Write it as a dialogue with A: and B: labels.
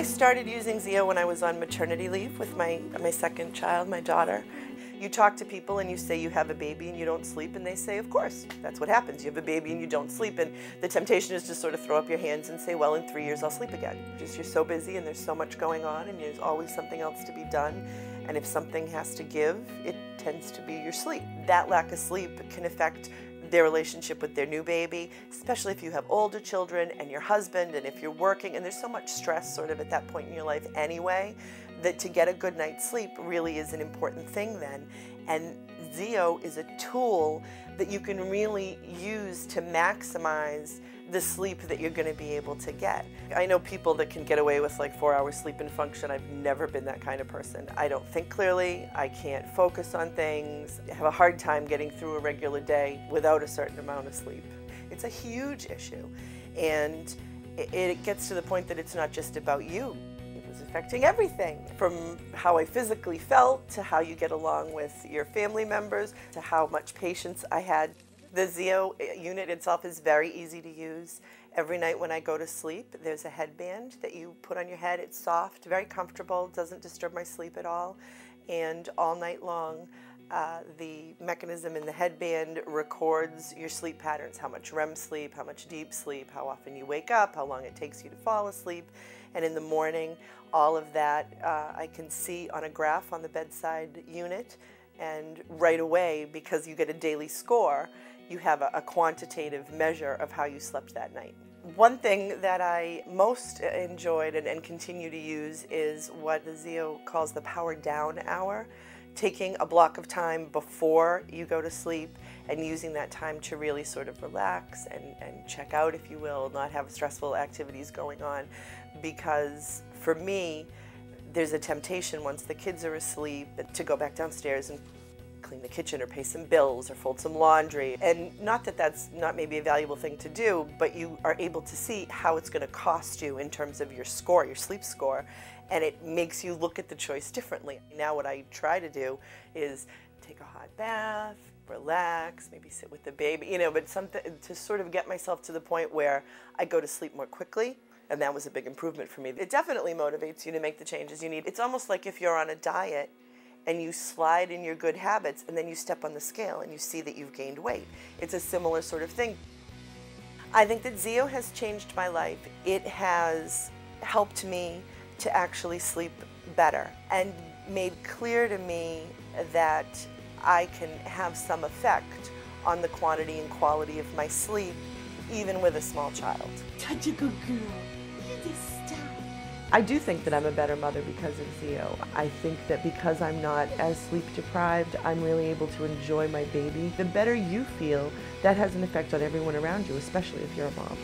A: I started using Zeo when I was on maternity leave with my second child, my daughter. You talk to people and you say you have a baby and you don't sleep, and they say, of course, that's what happens. You have a baby and you don't sleep, and the temptation is to sort of throw up your hands and say, well, in 3 years I'll sleep again. Just you're so busy and there's so much going on and there's always something else to be done, and if something has to give, it tends to be your sleep. That lack of sleep can affect their relationship with their new baby, especially if you have older children and your husband, and if you're working, and there's so much stress sort of at that point in your life anyway, that to get a good night's sleep really is an important thing then. And Zeo is a tool that you can really use to maximize the sleep that you're going to be able to get. I know people that can get away with like 4 hours sleep and function. I've never been that kind of person. I don't think clearly, I can't focus on things, I have a hard time getting through a regular day without a certain amount of sleep. It's a huge issue, and it gets to the point that it's not just about you. It was affecting everything, from how I physically felt, to how you get along with your family members, to how much patience I had. The Zeo unit itself is very easy to use. Every night when I go to sleep, there's a headband that you put on your head. It's soft, very comfortable, doesn't disturb my sleep at all. And all night long, the mechanism in the headband records your sleep patterns, how much REM sleep, how much deep sleep, how often you wake up, how long it takes you to fall asleep. And in the morning, all of that I can see on a graph on the bedside unit. And right away, because you get a daily score, you have a quantitative measure of how you slept that night. One thing that I most enjoyed and continue to use is what the Zeo calls the power down hour. Taking a block of time before you go to sleep and using that time to really sort of relax and check out, if you will, not have stressful activities going on. Because for me, there's a temptation once the kids are asleep to go back downstairs and clean the kitchen or pay some bills or fold some laundry. And not that that's not maybe a valuable thing to do, but you are able to see how it's going to cost you in terms of your score, your sleep score, and it makes you look at the choice differently. Now what I try to do is take a hot bath, relax, maybe sit with the baby, you know, but something to sort of get myself to the point where I go to sleep more quickly. And that was a big improvement for me. It definitely motivates you to make the changes you need. It's almost like if you're on a diet and you slide in your good habits and then you step on the scale and you see that you've gained weight. It's a similar sort of thing. I think that Zeo has changed my life. It has helped me to actually sleep better and made clear to me that I can have some effect on the quantity and quality of my sleep, even with a small child.
B: Such a good girl.
A: I do think that I'm a better mother because of Zeo. I think that because I'm not as sleep deprived, I'm really able to enjoy my baby. The better you feel, that has an effect on everyone around you, especially if you're a mom.